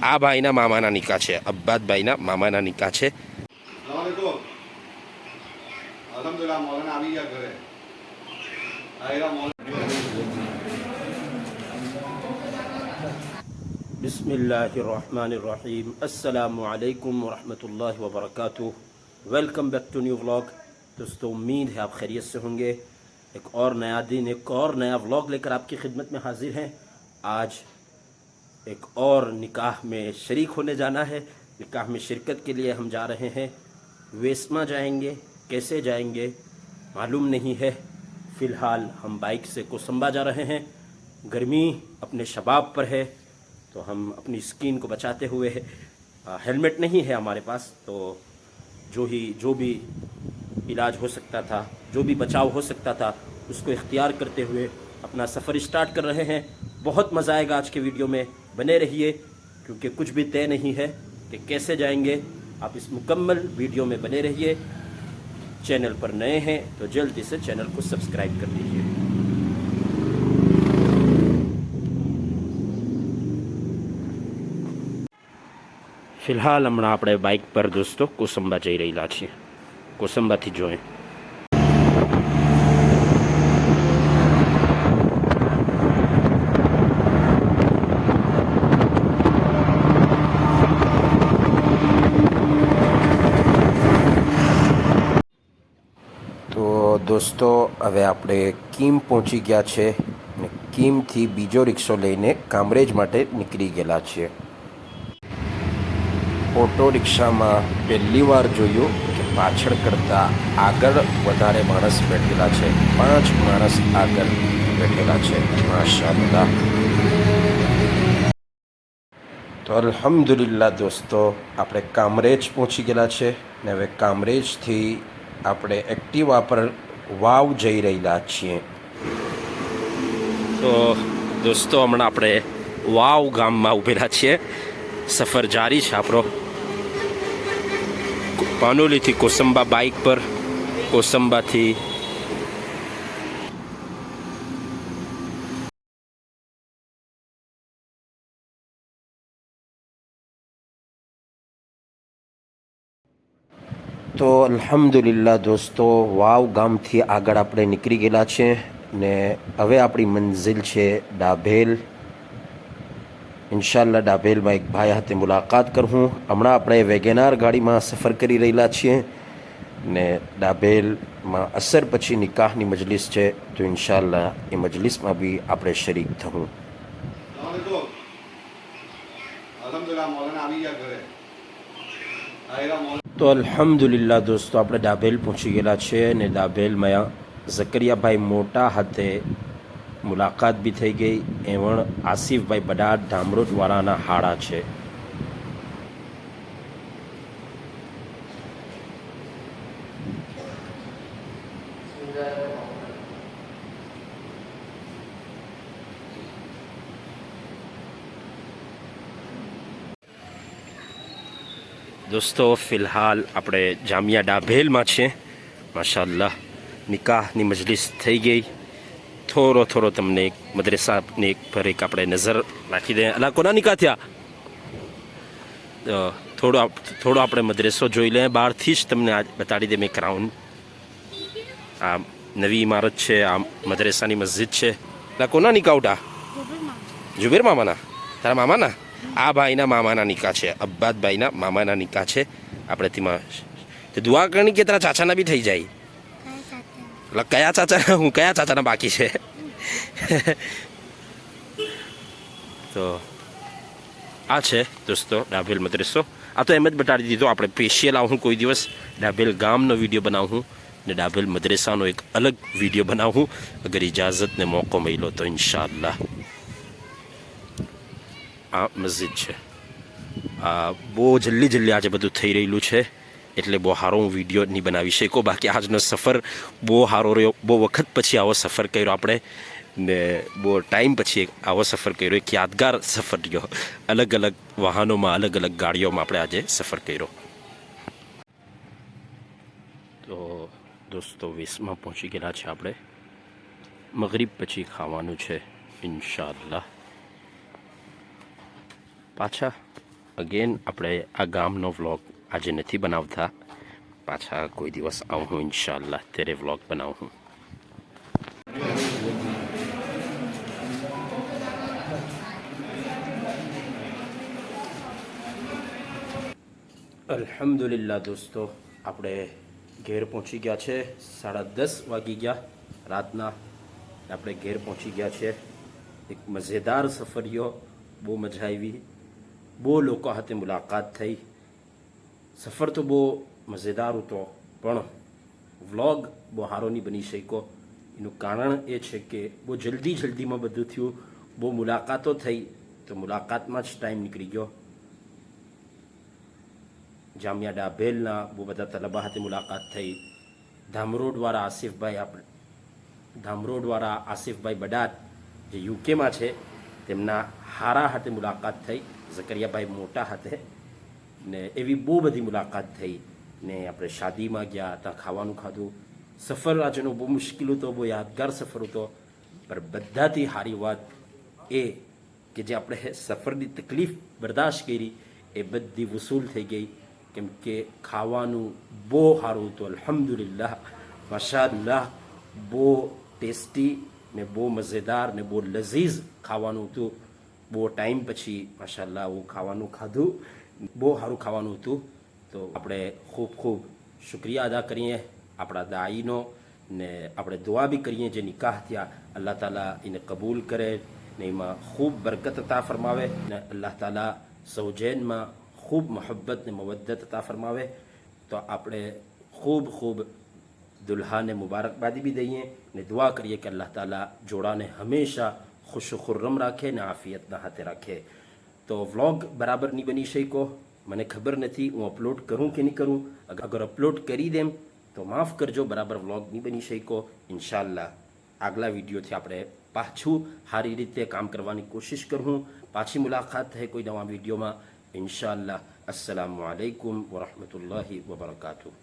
આ ભાઈના મામાના નિકાહ છે, અબ્બાસભાઈના મામાના નિકાહ છે. અલ્હમ્દુલિલ્લાહ મૌલાના આવી ગયા ઘરે. बिस्मिल्लाहिर्रहमानिर्रहीम. अस्सलामु अलैकुम वरहमतुल्लाहि वबरकातुह. Welcome back to new vlog. दोस्तों, उम्मीद है आप खैरियत से होंगे. एक और नया दिन, एक और नया व्लॉग लेकर आपकी खिदमत में हाजिर हैं. आज एक और निकाह में शरीक होने जाना है. निकाह में शिरकत के लिए हम जा रहे हैं. वेस्मा जाएंगे, कैसे जाएंगे मालूम नहीं है. फ़िलहाल हम बाइक से कोसंबा जा रहे हैं. गर्मी अपने शबाब पर है, तो हम अपनी स्किन को बचाते हुए हेलमेट नहीं है हमारे पास, तो जो भी इलाज हो सकता था, जो भी बचाव हो सकता था, उसको इख्तियार करते हुए अपना सफ़र स्टार्ट कर रहे हैं. बहुत मज़ा आएगा आज के वीडियो में, बने रहिए, क्योंकि कुछ भी तय नहीं है कि कैसे जाएंगे. आप इस मुकम्मल वीडियो में बने रहिए. चैनल पर नए हैं तो जल्दी से चैनल को सब्सक्राइब कर लीजिए. फिलहाल हमણાં આપણે બાઇક પર દોસ્તો કોસંબા જઈ રહેલા છીએ. કોસંબાથી જોઈએ. તો દોસ્તો, હવે આપણે કીમ પહોંચી ગયા છે અને કીમથી બીજો રિક્ષો લઈને કામરેજ માટે નીકળી ગયેલા છીએ. ઓટો રિક્ષામાં પહેલી વાર જોયું કે પાછળ કરતાં આગળ વધારે માણસ બેઠેલા છે. 5 માણસ આગળ બેઠેલા છે. માશાઅલ્લાહ. તો અલ્હમ્દુલિલ્લાહ દોસ્તો, આપણે કામરેજ પહોંચી ગયેલા છે ને હવે કામરેજથી આપણે એક્ટિવા પર વાવ જઈ રહેલા છીએ. તો દોસ્તો, હમણાં આપણે વાવ ગામમાં ઊભેલા છીએ. સફર જારી છે આપણો. પાનોલીથી કોસંબા બાઇક પર, કોસંબાથી તો અલ્હમ્દુલિલ્લાહ દોસ્તો, વાવ ગામથી આગળ આપણે નીકળી ગયેલા છે ને હવે આપણી મંઝિલ છે ડાભેલ. ઇન્શાલ્લાહ ડાભેલમાં એક ભાઈ સાથે મુલાકાત કરું. હમણાં આપણે વેગેનાર ગાડીમાં સફર કરી રહેલા છીએ ને ડાભેલમાં અસર પછી નિકાહની મજલિસ છે, તો ઇન્શાલ્લાહ એ મજલિસમાં બી આપણે શરીક થવું. અલ્હમ્દુલિલ્લાહ મૌલાના આવી ગયા ઘરે. તો અલ્હમ્દુલિલ્લાહ દોસ્તો, આપણે ડાભેલ પહોંચી ગયેલા છે ને ડાભેલમાં ઝકરિયાભાઈ મોટા હાથે મુલાકાત બી થઈ ગઈ. એવણ આસિફભાઈ બડાડ ધામરોજવાળાના હાડા છે. દોસ્તો, ફિલહાલ આપણે જામિયા ડાભેલમાં છીએ. માશાઅલ્લાહ, નિકાહની મજલિસ થઈ ગઈ. થોડો તમને એક મદ્રસાની પર એક આપણે નજર રાખી દઈએ. અલા, કોના નિકાહ થયા? થોડો આપણે મદ્રસો જોઈ લઈએ. બહારથી જ તમને આજ બતાડી દે મેં ક્રાઉન. આ નવી ઇમારત છે, આ મદ્રસાની મસ્જિદ છે. અલા, કોના નિકાહ ઉઠા? જુબેર મામાના? તારા મામાના? આ ભાઈના મામાના નિકાહ છે, અબ્બાસભાઈના મામાના નિકાહ છે. આપણે તેમાં દુઆ કરણી કે તારા ચાચાના બી થઈ જાય. એટલે કયા ચાચા? હું કયા ચાચાના બાકી છે? તો આ છે દોસ્તો ડાભેલ મદ્રસો. આ તો એમ જ બતાડી દીધો. આપણે સ્પેશિયલ આવું કોઈ દિવસ ડાભેલ ગામનો વિડીયો બનાવું ને ડાભેલ મદ્રસાનો એક અલગ વિડીયો બનાવું, અગર ઇજાઝતને મોકો મળ્યો તો ઇન્શાઅલ્લાહ. આ મસ્જિદ છે. આ બહુ જલ્દી આજે બધું થઈ રહેલું છે, એટલે બહુ સારો હું વિડીયો નહીં બનાવી શકો. બાકી આજનો સફર બહુ સારો રહ્યો. બહુ વખત પછી આવો સફર કર્યો આપણે ને બહુ ટાઈમ પછી આવો સફર કર્યો. એક યાદગાર સફર રહ્યો. અલગ અલગ વાહનોમાં, અલગ અલગ ગાડીઓમાં આપણે આજે સફર કર્યો. તો દોસ્તો, વેસમાં પહોંચી ગયેલા છે આપણે. મગરિબ પછી ખાવાનું છે ઇન્શાઅલ્લાહ. પાછા અગેન આપણે આ ગામનો વ્લોગ આજે નથી બનાવતા, પાછા કોઈ દિવસ આવું હું ઇન્શાલ્લાહ ત્યારે વ્લોગ બનાવું હું. અલ્હમ્દુલિલ્લાહ દોસ્તો, આપણે ઘેર પહોંચી ગયા છે. 10:30 વાગી ગયા રાતના. આપણે ઘેર પહોંચી ગયા છે. એક મજેદાર સફર રહ્યો, બહુ મજા આવી, બહુ લોકો સાથે મુલાકાત થઈ. સફર તો બહુ મજેદાર હતો, પણ વ્લોગ બહુ સારો નહીં બની શક્યો. એનું કારણ એ છે કે બહુ જલ્દીમાં બધું થયું. બહુ મુલાકાતો થઈ, તો મુલાકાતમાં જ ટાઈમ નીકળી ગયો. જામિયા ડાભેલના બહુ બધા તલબા સાથે મુલાકાત થઈ. ધામરોડવાળા આસિફભાઈ બડાટ જે યુકેમાં છે, તેમના હારા હાથે મુલાકાત થઈ. ઝકરિયાભાઈ મોટા હાથે, ને એવી બહુ બધી મુલાકાત થઈ. ને આપણે શાદીમાં ગયા, ત્યાં ખાવાનું ખાધું. સફર આજનો બહુ મુશ્કેલ હતો, બહુ યાદગાર સફર હતો. પણ બધાથી સારી વાત એ કે જે આપણે સફરની તકલીફ બરદાશ્ત કરી એ બધી વસૂલ થઈ ગઈ. કેમ કે ખાવાનું બહુ સારું હતું, અલ્હમ્દુલિલ્લાહ, માશાઅલ્લાહ. બહુ ટેસ્ટી ને બહુ મજેદાર ને બહુ લઝીઝ ખાવાનું હતું. બહુ ટાઈમ પછી માશાઅલ્લાહ હું ખાવાનું ખાધું. બહુ સારું ખાવાનું હતું. તો આપણે ખૂબ શુક્રિયા અદા કરીએ આપણા દાઈનો, ને આપણે દુઆ બી કરીએ જે નિકાહ થયા અલ્લાહ તાલા એને કબૂલ કરે ને એમાં ખૂબ બરકત અતા ફરમાવે, ને અલ્લાહ તાલા સૌજેનમાં ખૂબ મોહબ્બત ને મવદ્દત અતા ફરમાવે. તો આપણે ખૂબ દુલ્હાને મુબારકબાદી બી દઈએ ને દુઆ કરીએ કે અલ્લાહ તાલા જોડાને હંમેશા ખુશ ખુર્રમ રાખે ને આફિયતના હાથે રાખે. તો વ્લોગ બરાબર નહીં બની શક્યો, મને ખબર નથી હું અપલોડ કરું કે નહીં કરું. અગર અપલોડ કરી દેમ તો માફ કરજો, બરાબર વ્લોગ નહીં બની શક્યો. ઇન્શાલ્લાહ આગલા વિડીયોથી આપણે પાછું સારી રીતે કામ કરવાની કોશિશ કરું. પાછી મુલાકાત થાય કોઈ નવા વિડીયોમાં ઇન્શાલ્લાહ. અસ્સલામુ અલૈકુમ વરહમતુલ્લાહિ વબરકાતુહ.